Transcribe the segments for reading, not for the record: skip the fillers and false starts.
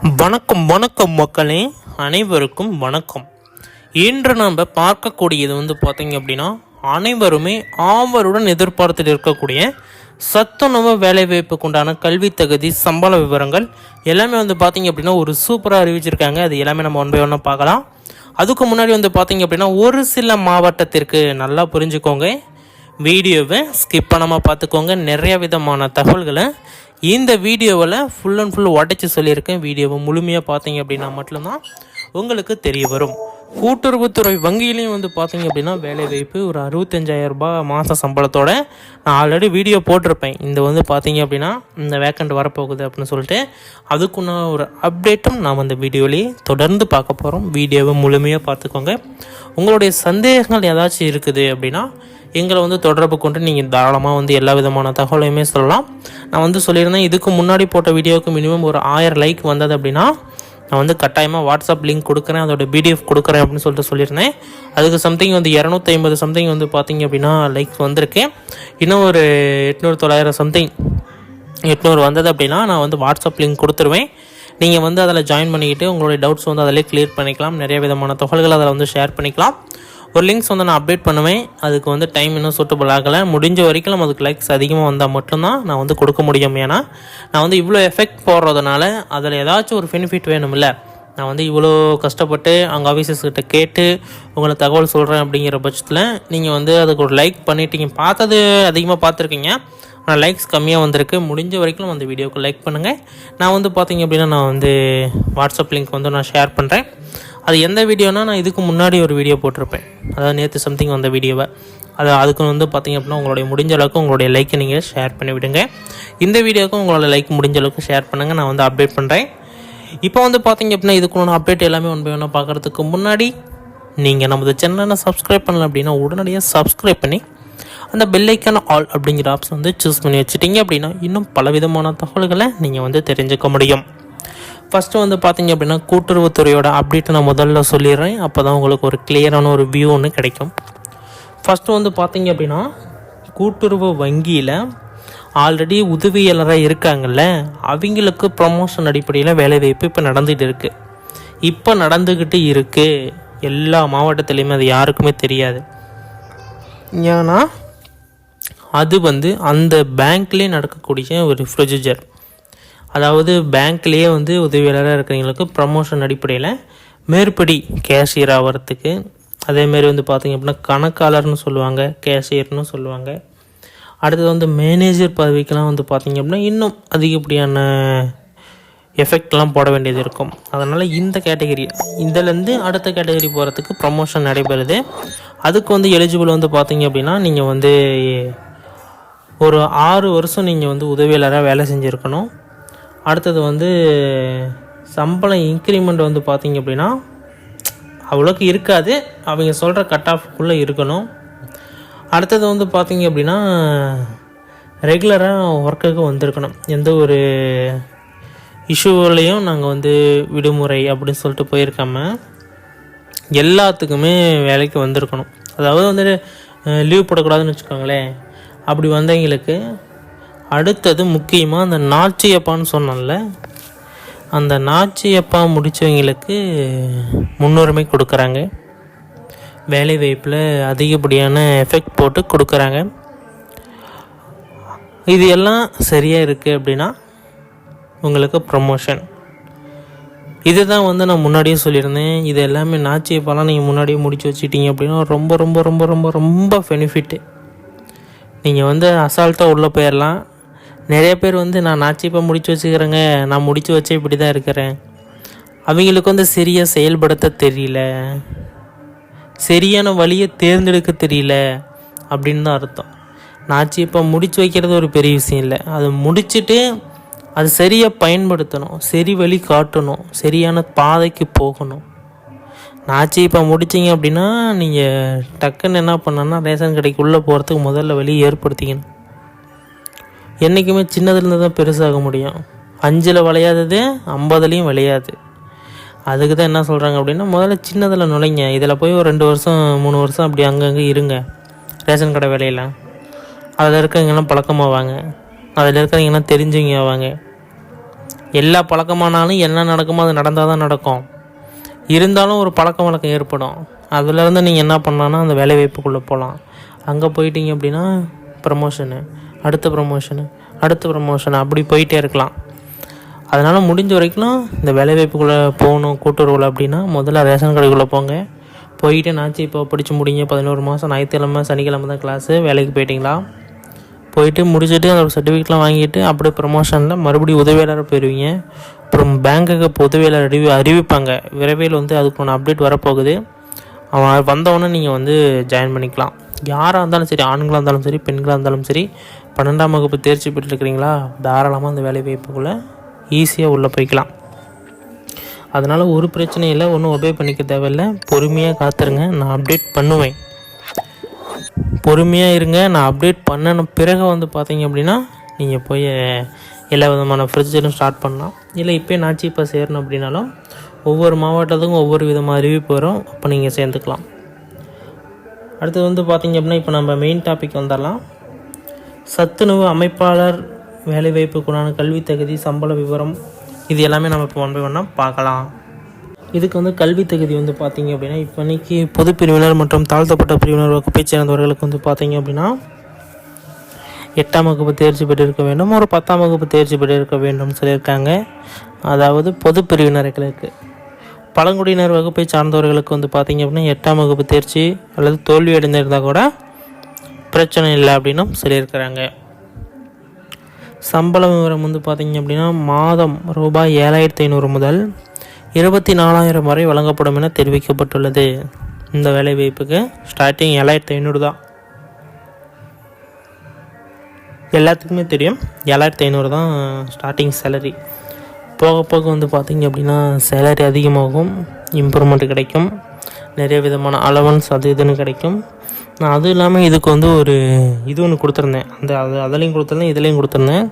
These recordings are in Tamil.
வணக்கம் வணக்கம் மக்களே, அனைவருக்கும் வணக்கம். இன்று நாம் பார்க்கக்கூடியது பார்த்தீங்க அப்படின்னா, அனைவருமே ஆவலுடன் எதிர்பார்த்துட்டு இருக்கக்கூடிய சத்துணவு வேலைவாய்ப்புக்கு உண்டான கல்வி தகுதி சம்பள விவரங்கள் எல்லாமே பார்த்தீங்க அப்படின்னா ஒரு சூப்பராக அறிவிச்சிருக்காங்க. அது எல்லாமே நம்ம ஒன் பை ஒன்னாக பார்க்கலாம். அதுக்கு முன்னாடி பார்த்தீங்க அப்படின்னா ஒரு சில மாவட்டத்திற்கு நல்லா புரிஞ்சுக்கோங்க, வீடியோவை ஸ்கிப் பண்ணாமல் பார்த்துக்கோங்க. நிறைய விதமான தகவல்களை இந்த வீடியோவில் ஃபுல் அண்ட் ஃபுல் உடச்சி சொல்லியிருக்கேன். வீடியோவை முழுமையாக பார்த்தீங்க அப்படின்னா மட்டும்தான் உங்களுக்கு தெரிய வரும். கூட்டுறவுத்துறை வங்கியிலையும் பார்த்தீங்க அப்படின்னா வேலைவாய்ப்பு ஒரு 65,000 ரூபாய் மாத சம்பளத்தோட நான் ஆல்ரெடி வீடியோ போட்டிருப்பேன். இந்த பார்த்தீங்க அப்படின்னா இந்த வேக்கண்ட் வரப்போகுது அப்படின்னு சொல்லிட்டு அதுக்குன்னு ஒரு அப்டேட்டும் நாம் அந்த வீடியோலேயே தொடர்ந்து பார்க்க போகிறோம். வீடியோவை முழுமையாக பார்த்துக்கோங்க. உங்களுடைய சந்தேகங்கள் ஏதாச்சும் இருக்குது அப்படின்னா எங்களை தொடர்பு கொண்டு நீங்கள் தாராளமாக எல்லா விதமான தகவலையுமே சொல்லலாம். நான் சொல்லியிருந்தேன், இதுக்கு முன்னாடி போட்ட வீடியோவுக்கு மினிமம் ஒரு 1000 லைக் வந்தது அப்படின்னா நான் கட்டாயமாக வாட்ஸ்அப் லிங்க் கொடுக்குறேன், அதோட பிடிஎஃப் கொடுக்குறேன் அப்படின்னு சொல்லியிருந்தேன். அதுக்கு சம்திங் 250 சம்திங் பார்த்தீங்க அப்படின்னா லைக்ஸ் வந்திருக்கு. இன்னும் ஒரு 800 900 சம்திங் 800 வந்தது அப்படின்னா நான் வாட்ஸ்அப் லிங்க் கொடுத்துருவேன். நீங்கள் அதில் ஜாயின் பண்ணிக்கிட்டு உங்களுடைய டவுட்ஸ் அதிலே கிளியர் பண்ணிக்கலாம். நிறைய விதமான தகவல்கள் அதில் ஷேர் பண்ணிக்கலாம். ஒரு லிங்க்ஸ் நான் அப்டேட் பண்ணுவேன். அதுக்கு டைம் இன்னும் சூட்டபிள் ஆகலை. முடிஞ்ச வரைக்கும் நம்ம அதுக்கு லைக்ஸ் அதிகமாக வந்தால் மட்டும்தான் நான் கொடுக்க முடியும். ஏன்னா நான் இவ்வளோ எஃபெக்ட் போடுறதுனால அதில் ஏதாச்சும் ஒரு பெனிஃபிட் வேணும்ல. நான் இவ்வளோ கஷ்டப்பட்டு அங்கே ஆஃபீஸர்ஸ்கிட்ட கேட்டு உங்களை தகவல் சொல்கிறேன் அப்படிங்கிற பட்சத்தில் நீங்கள் அதுக்கு ஒரு லைக் பண்ணிட்டீங்க. பார்த்தது அதிகமாக பார்த்துருக்கீங்க, ஆனால் லைக்ஸ் கம்மியாக வந்திருக்கு. முடிஞ்ச வரைக்கும் அந்த வீடியோவுக்கு லைக் பண்ணுங்கள். நான் பார்த்தீங்க அப்படின்னா நான் வாட்ஸ்அப் லிங்க் நான் ஷேர் பண்ணுறேன். அது எந்த வீடியோனா, நான் இதுக்கு முன்னாடி ஒரு வீடியோ போட்டிருப்பேன், அதாவது நேற்று சம்திங் வந்த வீடியோவை. அதுக்கு பார்த்தீங்க அப்படின்னா உங்களுடைய முடிஞ்ச அளவுக்கு உங்களுடைய லைக்கை நீங்கள் ஷேர் பண்ணி விடுங்க. இந்த வீடியோவுக்கும் உங்களோட லைக் முடிஞ்ச அளவுக்கு ஷேர் பண்ணுங்கள். நான் அப்டேட் பண்ணுறேன். இப்போ பார்த்தீங்க அப்படின்னா இதுக்குள்ள அப்டேட் எல்லாமே ஒன் பை ஒன்றா பார்க்குறதுக்கு முன்னாடி நீங்கள் நமது சேனலை சப்ஸ்கிரைப் பண்ணல அப்படின்னா உடனடியாக சப்ஸ்கிரைப் பண்ணி அந்த பெல்லைக்கான ஆல் அப்படிங்கிற ஆப்ஷன் சூஸ் பண்ணி வச்சுட்டிங்க அப்படின்னா இன்னும் பலவிதமான தகவல்களை நீங்கள் தெரிஞ்சுக்க முடியும். ஃபஸ்ட்டு பார்த்தீங்க அப்படின்னா கூட்டுறவுத்துறையோட அப்டேட்டை நான் முதல்ல சொல்லிடுறேன். அப்போ தான் உங்களுக்கு ஒரு கிளியரான ஒரு வியூ ஒன்று கிடைக்கும். ஃபஸ்ட்டு பார்த்தீங்க அப்படின்னா கூட்டுறவு வங்கியில் ஆல்ரெடி உதவியாளராக இருக்காங்கல்ல, அவங்களுக்கு ப்ரமோஷன் அடிப்படையில் வேலைவாய்ப்பு இப்போ நடந்துக்கிட்டு இருக்குது. எல்லா மாவட்டத்துலேயுமே அது யாருக்குமே தெரியாது. ஏன்னா அது அந்த பேங்க்லேயே நடக்கக்கூடிய ஒரு ப்ரொசீஜர். அதாவது பேங்க்லேயே உதவியாளராக இருக்கிறவங்களுக்கு ப்ரமோஷன் அடிப்படையில் மேற்படி கேஷியர் ஆகிறதுக்கு, அதேமாரி பார்த்திங்க அப்படின்னா கணக்காளர்னு சொல்லுவாங்க, கேஷியர்னு சொல்லுவாங்க. அடுத்தது மேனேஜர் பதவிக்கெலாம் பார்த்திங்க அப்படின்னா இன்னும் அதிகப்படியான எஃபெக்ட்லாம் போட வேண்டியது இருக்கும். அதனால் இந்த கேட்டகரி இதிலேருந்து அடுத்த கேட்டகரி போகிறதுக்கு ப்ரமோஷன் நடைபெறுது. அதுக்கு எலிஜிபிள் பார்த்திங்க அப்படின்னா நீங்கள் ஒரு 6 வருஷம் நீங்கள் உதவியாளராக வேலை செஞ்சுருக்கணும். அடுத்தது சம்பளம் இன்க்ரிமெண்ட் பார்த்திங்க அப்படின்னா அவ்வளோக்கு இருக்காது, அவங்க சொல்கிற கட் ஆஃப்குள்ளே இருக்கணும். அடுத்தது பார்த்திங்க அப்படின்னா ரெகுலராக ஒர்க்குக்கு வந்திருக்கணும். எந்த ஒரு இஷ்யூவிலையும் நாங்கள் விடுமுறை அப்படின்னு சொல்லிட்டு போயிருக்காம எல்லாத்துக்குமே வேலைக்கு வந்திருக்கணும். அதாவது லீவ் போடக்கூடாதுன்னு வச்சுக்கோங்களேன். அப்படி வந்தவங்களுக்கு அடுத்தது முக்கியமாக அந்த நாச்சியப்பான்னு சொன்னோம்ல, அந்த நாச்சியப்பா முடித்தவங்களுக்கு முன்னுரிமை கொடுக்குறாங்க. வேலைவாய்ப்பில் அதிகப்படியான எஃபெக்ட் போட்டு கொடுக்குறாங்க. இது எல்லாம் சரியாக இருக்குது அப்படின்னா உங்களுக்கு ப்ரமோஷன். இதுதான் நான் முன்னாடியே சொல்லியிருந்தேன். இது எல்லாமே நாச்சியப்பாலாம் நீங்கள் முன்னாடியே முடித்து வச்சுட்டீங்க அப்படின்னா ரொம்ப ரொம்ப ரொம்ப ரொம்ப ரொம்ப பெனிஃபிட்டு. நீங்கள் அசால்ட்டாக உள்ளே போயிடலாம். நிறைய பேர் நான் நாச்சியப்பா முடித்து வச்சுக்கிறேங்க, நான் முடித்து வச்சே இப்படி தான் இருக்கிறேன், அவங்களுக்கு சரியாக செயல்படுத்த தெரியல, சரியான வழியை தேர்ந்தெடுக்க தெரியல அப்படின்னு தான் அர்த்தம். நாச்சியப்பா முடித்து வைக்கிறது ஒரு பெரிய விஷயம் இல்லை, அது முடிச்சுட்டு அது சரியாக பயன்படுத்தணும், சரி வழி காட்டணும், சரியான பாதைக்கு போகணும். நாச்சியப்பா முடிச்சிங்க அப்படின்னா நீங்கள் டக்குன்னு என்ன பண்ணணும்னா ரேஷன் கடைக்குள்ளே போகிறதுக்கு முதல்ல வழி ஏற்படுத்திக்கணும். என்றைக்குமே சின்னதுலேருந்து தான் பெருசாக முடியும். 5ல் விளையாதது 50லையும் விளையாது. அதுக்கு தான் என்ன சொல்கிறாங்க அப்படின்னா முதல்ல சின்னதில் நுழைங்க, இதில் போய் ஒரு 2 வருஷம் 3 வருஷம் அப்படி அங்கங்கே இருங்க. ரேஷன் கடை வேலையில் அதில் இருக்கிறவங்கெல்லாம் பழக்கமாக வாங்க, அதில் இருக்கிறவங்கெல்லாம் தெரிஞ்சவங்க வாங்க. எல்லா பழக்கமானாலும் என்ன நடக்குமோ அது நடந்தால் தான் நடக்கும். இருந்தாலும் ஒரு பழக்க வழக்கம் ஏற்படும். அதிலேருந்து நீங்கள் என்ன பண்ணலான்னா அந்த வேலை வாய்ப்புக்குள்ளே போகலாம். அங்கே போயிட்டீங்க அப்படின்னா ப்ரமோஷனு, அடுத்த ப்ரமோஷனு, அடுத்த ப்ரமோஷன், அப்படி போயிட்டே இருக்கலாம். அதனால் முடிஞ்ச வரைக்கும் இந்த வேலை வாய்ப்புக்குள்ளே போகணும் கூட்டுறவில் அப்படின்னா முதல்ல ரேஷன் கடைக்குள்ளே போங்க. போயிட்டு நாச்சு இப்போ படித்து முடிங்க 11 மாதம் ஞாயிற்றுக்கிழமை சனிக்கிழமை தான் கிளாஸு. வேலைக்கு போயிட்டிங்களா, போயிட்டு முடிச்சுட்டு அந்த சர்டிஃபிகேட்லாம் வாங்கிட்டு அப்படியே ப்ரமோஷனில் மறுபடியும் உதவியாளராக போயிடுவீங்க. அப்புறம் பேங்குக்கு இப்போ உதவியாளர் அறிவிப்பாங்க. விரைவில் அதுக்கு அப்டேட் வரப்போகுது. அவன் வந்தவொடனே நீங்கள் ஜாயின் பண்ணிக்கலாம். யாராக இருந்தாலும் சரி, ஆண்களாக இருந்தாலும் சரி, பெண்களாக இருந்தாலும் சரி, 12ஆம் வகுப்பு தேர்ச்சி பெற்றுருக்கிறீங்களா, தாராளமாக அந்த வேலை வாய்ப்புக்குள்ளே ஈஸியாக உள்ளே போய்க்கலாம். அதனால் ஒரு பிரச்சனையும் இல்லை, ஒன்றும் ஒபே பண்ணிக்க தேவையில்லை. பொறுமையாக காத்துருங்க, நான் அப்டேட் பண்ணுவேன். பொறுமையாக இருங்க, நான் அப்டேட் பண்ணன பிறகு பார்த்தீங்க அப்படின்னா நீங்கள் போய் எல்லா விதமான ப்ரொசீஜரும் ஸ்டார்ட் பண்ணலாம். இல்லை இப்போ நாச்சு இப்போ சேரணும் அப்படின்னாலும் ஒவ்வொரு மாவட்டத்துக்கும் ஒவ்வொரு விதமாக அறிவிப்பு வரும், அப்போ நீங்கள் சேர்ந்துக்கலாம். அடுத்தது பார்த்தீங்க அப்படின்னா இப்போ நம்ம மெயின் டாபிக் வந்துடலாம். சத்துணவு அமைப்பாளர் வேலைவாய்ப்புக்குண்டான கல்வி தகுதி, சம்பள விவரம், இது எல்லாமே நம்ம இப்போ 1 by 1 பார்க்கலாம். இதுக்கு கல்வி தகுதி பார்த்தீங்க அப்படின்னா இப்போதைக்கு பொது பிரிவினர் மற்றும் தாழ்த்தப்பட்ட பிரிவினர் வகுப்பை சேர்ந்தவர்களுக்கு பார்த்தீங்க அப்படின்னா 8ஆம் வகுப்பு தேர்ச்சி பெற்றிருக்க வேண்டும், ஒரு 10ஆம் வகுப்பு தேர்ச்சி பெற்றிருக்க வேண்டும் சொல்லியிருக்காங்க. அதாவது பொது பிரிவினர்களுக்கு. பழங்குடியினர் வகுப்பை சார்ந்தவர்களுக்கு பார்த்தீங்க அப்படின்னா 8ஆம் வகுப்பு தேர்ச்சி அல்லது தோல்வி அடைந்திருந்தால் கூட பிரச்சனை இல்லை அப்படின்னு சொல்லியிருக்கிறாங்க. சம்பள விவரம் பார்த்தீங்க அப்படின்னா மாதம் ரூபாய் 7,500 முதல் 24,000 வரை வழங்கப்படும் என தெரிவிக்கப்பட்டுள்ளது. இந்த வேலை வாய்ப்புக்கு ஸ்டார்டிங் 7,500 தான். எல்லாத்துக்குமே தெரியும் 7,500 தான் ஸ்டார்டிங் சேலரி. போக போக பார்த்தீங்க அப்படின்னா சேலரி அதிகமாகும், இம்ப்ரூவ்மெண்ட் கிடைக்கும், நிறைய விதமான அலவன்ஸ் அது இதுன்னு கிடைக்கும். நான் அதுவும் இல்லாமல் இதுக்கு ஒரு இது ஒன்று கொடுத்துருந்தேன், அதுலேயும் கொடுத்துருந்தேன், இதுலேயும் கொடுத்துருந்தேன்.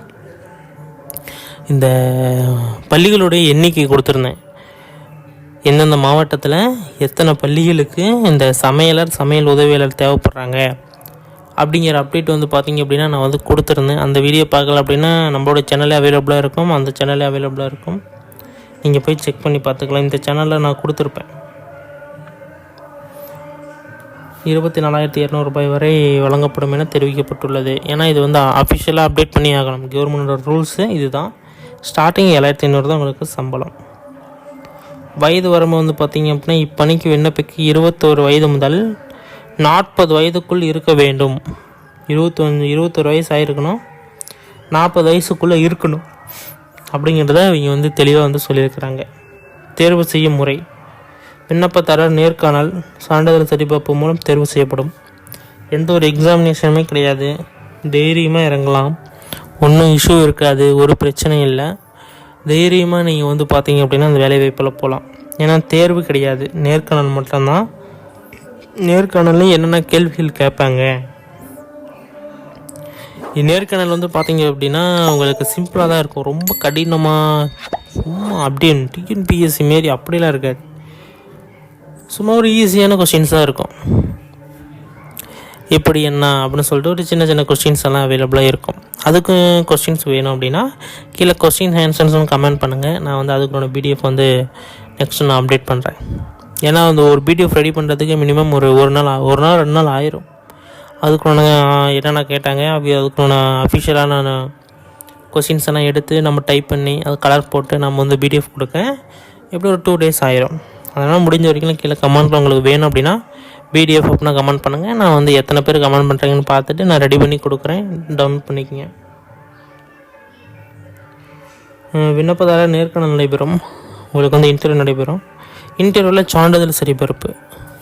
இந்த பள்ளிகளுடைய எண்ணிக்கை கொடுத்துருந்தேன். எந்தெந்த மாவட்டத்தில் எத்தனை பள்ளிகளுக்கு இந்த சமையல் உதவியாளர் தேவைப்படுறாங்க அப்படிங்கிற அப்டேட் பார்த்தீங்க அப்படின்னா நான் கொடுத்துருந்தேன். அந்த வீடியோ பார்க்கல அப்படின்னா நம்மளோட சேனலே அவைலபிளாக இருக்கும், அந்த சேனலே அவைலபிளாக இருக்கும், நீங்கள் போய் செக் பண்ணி பார்த்துக்கலாம். இந்த சேனலில் நான் கொடுத்துருப்பேன். 24,200 ரூபாய் வரை வழங்கப்படும் என தெரிவிக்கப்பட்டுள்ளது. ஏன்னா இது அஃபிஷியலாக அப்டேட் பண்ணி ஆகணும், கவர்மெண்டோட ரூல்ஸு இதுதான். ஸ்டார்டிங் 7,500 தான் உங்களுக்கு சம்பளம். வயது வரம்பு பார்த்தீங்க அப்படின்னா இப்பணிக்கு விண்ணப்பிக்க 21 வயது முதல் 40 வயதுக்குள் இருக்க வேண்டும். 21 வயசு ஆகிருக்கணும், 40 வயசுக்குள்ளே இருக்கணும் அப்படிங்கிறத இவங்க தெளிவாக சொல்லியிருக்கிறாங்க. தேர்வு செய்யும் முறை: விண்ணப்பதாரர் நேர்காணல் சான்றிதழ் சரிபார்ப்பு மூலம் தேர்வு செய்யப்படும். எந்த ஒரு எக்ஸாமினேஷனுமே கிடையாது, தைரியமாக இறங்கலாம், ஒன்றும் இஷ்யூ இருக்காது, ஒரு பிரச்சனையும் இல்லை. தைரியமாக நீங்கள் பார்த்தீங்க அப்படின்னா அந்த வேலைவாய்ப்பில் போகலாம். ஏன்னா தேர்வு கிடையாது, நேர்காணல் மட்டும்தான். நேர்காணல்லையும் என்னென்ன கேள்விகள் கேட்பாங்க. நேர்காணல் பார்த்தீங்க அப்படின்னா உங்களுக்கு சிம்பிளாக தான் இருக்கும், ரொம்ப கடினமாக சும்மா அப்படியே டிஎன்பிஎஸ்சி மாரி அப்படிலாம் இருக்காது. சும்மா ஒரு ஈஸியான கொஸ்டின்ஸாக இருக்கும். எப்படி என்ன அப்படின்னு சொல்லிட்டு ஒரு சின்ன சின்ன கொஸ்டின்ஸ் எல்லாம் அவைலபிளாக இருக்கும். அதுக்கு கொஸ்டின்ஸ் வேணும் அப்படின்னா கீழே கொஸ்டின் ஆன்சர்ஸ்னு கமெண்ட் பண்ணுங்கள். நான் அதுக்குள்ள பிடிஎஃப் நெக்ஸ்ட்டு நான் அப்டேட் பண்ணுறேன். ஏன்னா ஒரு பிடிஎஃப் ரெடி பண்ணுறதுக்கு மினிமம் ஒரு நாள் 2 நாள் ஆயிரும். அதுக்குள்ள என்னென்ன கேட்டாங்க அதுக்குள்ள அஃபிஷியலான கொஸ்டின்ஸ் எல்லாம் எடுத்து நம்ம டைப் பண்ணி அது கலர் போட்டு நம்ம பிடிஎஃப் கொடுக்க எப்படி ஒரு 2 days ஆயிரும். அதனால் முடிஞ்ச வரைக்கும் கீழே கமெண்ட்டில் உங்களுக்கு வேணும் அப்படின்னா பிடிஎஃப் அப்படின்னா கமெண்ட் பண்ணுங்கள். நான் எத்தனை பேர் கமெண்ட் பண்ணுறீங்கன்னு பார்த்துட்டு நான் ரெடி பண்ணி கொடுக்குறேன், டவுன்லோட் பண்ணிக்கோங்க. விண்ணப்பதாரர் நேர்காணல் நடைபெறும், உங்களுக்கு இன்டர்வியூ நடைபெறும். இன்டர்வியூவில் சான்றிதழ் சரிபார்ப்பு,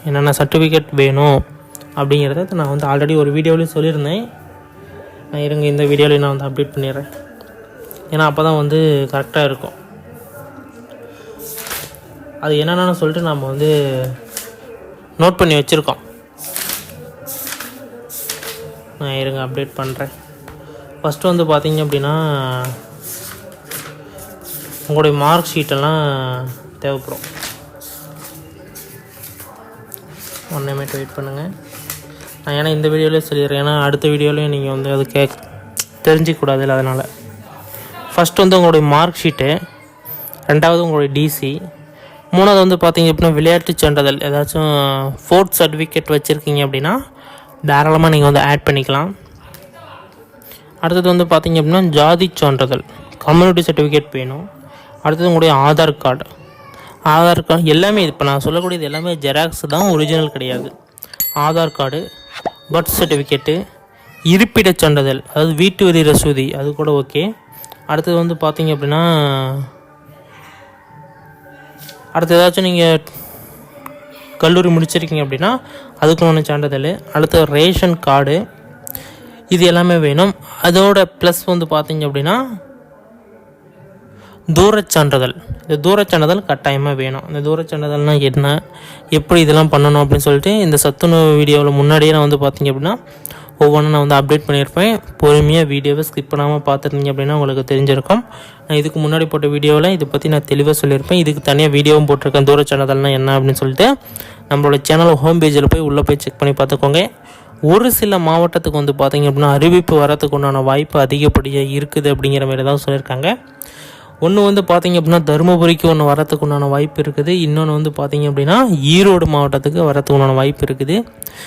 என்னென்ன சர்டிஃபிகேட் வேணும் அப்படிங்கிறத நான் ஆல்ரெடி ஒரு வீடியோவிலையும் சொல்லியிருந்தேன். நான் இருங்க இந்த வீடியோவில் நான் அப்டேட் பண்ணிடுறேன். ஏன்னா அப்போ தான் கரெக்டாக இருக்கும். அது என்னென்னு சொல்லிட்டு நம்ம நோட் பண்ணி வச்சுருக்கோம். நான் இருங்க அப்டேட் பண்ணுறேன். ஃபஸ்ட்டு பார்த்தீங்க அப்படின்னா உங்களுடைய மார்க் ஷீட்டெல்லாம் தேவைப்படும். 1 minute வெயிட் பண்ணுங்கள். நான் ஏன்னா இந்த வீடியோவிலே சொல்லிடுறேன், ஏன்னா அடுத்த வீடியோலையும் நீங்கள் அது தெரிஞ்சிக்கூடாது இல்லை, அதனால் ஃபஸ்ட்டு வந்து உங்களுடைய மார்க் ஷீட்டு, ரெண்டாவது உங்களுடைய டிசி, மூணாவது வந்து பார்த்தீங்க அப்படின்னா விளையாட்டு சான்றிதழ். ஏதாச்சும் ஃபோர்த் சர்டிஃபிகேட் வச்சுருக்கீங்க அப்படின்னா தாராளமாக நீங்கள் வந்து ஆட் பண்ணிக்கலாம். அடுத்தது வந்து பார்த்தீங்க அப்படின்னா ஜாதி சான்றிதழ், கம்யூனிட்டி சர்டிஃபிகேட் வேணும். அடுத்தது உங்களுடைய ஆதார் கார்டு எல்லாமே இப்போ நான் சொல்லக்கூடியது எல்லாமே ஜெராக்ஸ் தான், ஒரிஜினல் கிடையாது. ஆதார் கார்டு, பர்த் சர்டிஃபிகேட்டு, இருப்பிடச் சான்றிதழ், அதாவது வீட்டு வரி ரசீது, அது கூட ஓகே. அடுத்தது வந்து பார்த்தீங்க அப்படின்னா அடுத்து ஏதாச்சும் நீங்கள் கல்லூரி முடிச்சிருக்கீங்க அப்படின்னா அதுக்குன்னு சான்றிதழ். அடுத்து ரேஷன் கார்டு, இது எல்லாமே வேணும். அதோட ப்ளஸ் வந்து பார்த்தீங்க அப்படின்னா தூரச் சான்றிதழ். இந்த தூரச் சான்றிதழ் கட்டாயமாக வேணும். இந்த தூரச் சான்றிதழ்னால் என்ன, எப்படி இதெல்லாம் பண்ணணும் அப்படின்னு சொல்லிட்டு இந்த சத்துணவு வீடியோவில் முன்னாடியே நான் வந்து பார்த்தீங்க அப்படின்னா ஒவ்வொன்றும் நான் வந்து அப்டேட் பண்ணியிருப்பேன். பொறுமையாக வீடியோவை ஸ்கிப் பண்ணாமல் பார்த்துருந்தீங்க அப்படின்னா உங்களுக்கு தெரிஞ்சிருக்கும். நான் இதுக்கு முன்னாடி போட்ட வீடியோவில் இதை பற்றி நான் தெளிவாக சொல்லியிருப்பேன். இதுக்கு தனியாக வீடியோவும் போட்டிருக்கேன், தூரச் சான்றிதழ்னால் என்ன அப்படின்னு சொல்லிட்டு. நம்மளோட சேனல் ஹோம் பேஜில் உள்ளே போய் செக் பண்ணி பார்த்துக்கோங்க. ஒரு சில மாவட்டத்துக்கு வந்து பார்த்திங்க அப்படின்னா அறிவிப்பு வரத்துக்கு உண்டான வாய்ப்பு அதிகப்படியாக இருக்குது அப்படிங்கிற மாதிரி தான் சொல்லியிருக்காங்க. ஒன்று வந்து பார்த்திங்க அப்படின்னா தருமபுரிக்கு ஒன்று வரத்துக்கு உண்டான வாய்ப்பு இருக்குது. இன்னொன்று வந்து பார்த்திங்க அப்படின்னா ஈரோடு மாவட்டத்துக்கு வரத்துக்கு உண்டான வாய்ப்பு இருக்குது.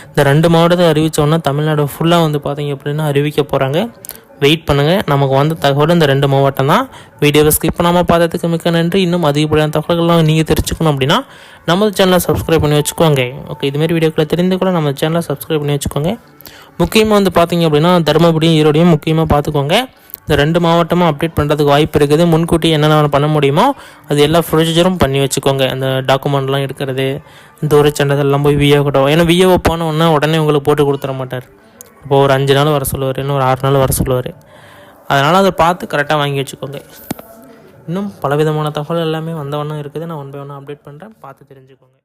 இந்த 2 மாவட்டத்தை அறிவித்தோன்னா தமிழ்நாடு ஃபுல்லாக வந்து பார்த்திங்க அப்படின்னா அறிவிக்க போகிறாங்க. வெயிட் பண்ணுங்கள். நமக்கு வந்த தகவல் இந்த 2 மாவட்டம் தான். வீடியோவை ஸ்கிப் பண்ணாமல் பார்த்ததுக்கு மிக்க நன்றி. இன்னும் அதிகப்படியான தகவல்கள்லாம் நீங்கள் தெரிஞ்சுக்கணும் அப்படின்னா நமது சேனலை சப்ஸ்கிரைப் பண்ணி வச்சுக்கோங்க. ஓகே, இதுமாரி வீடியோக்களை தெரிந்து கூட நம்ம சேனலை சப்ஸ்கிரைப் பண்ணி வச்சுக்கோங்க. முக்கியமாக வந்து பார்த்திங்க அப்படின்னா தருமபுரியும் ஈரோடையும் முக்கியமாக பார்த்துக்கோங்க. இந்த 2 மாவட்டமும் அப்டேட் பண்ணுறதுக்கு வாய்ப்பு இருக்குது. முன்கூட்டி என்னென்ன பண்ண முடியுமோ அது எல்லா ப்ரொசீஜரும் பண்ணி வச்சுக்கோங்க. அந்த டாக்குமெண்ட்லாம் எடுக்கிறது, தூரச் சான்றிதழ்லாம் போய் விஏஓ கிட்ட, ஏன்னா விஏஓ போனோன்னா உடனே உங்களுக்கு போட்டு கொடுத்துட மாட்டார். இப்போ ஒரு 5 நாள் வர சொல்லுவார், இன்னும் ஒரு 6 நாள் வர சொல்லுவார். அதனால் அதை பார்த்து கரெக்டாக வாங்கி வச்சுக்கோங்க. இன்னும் பலவிதமான தகவல் எல்லாமே வந்தவண்ணம் இருக்குது. நான் ஒன் பை ஒன்று அப்டேட் பண்ணுறேன், பார்த்து தெரிஞ்சுக்கோங்க.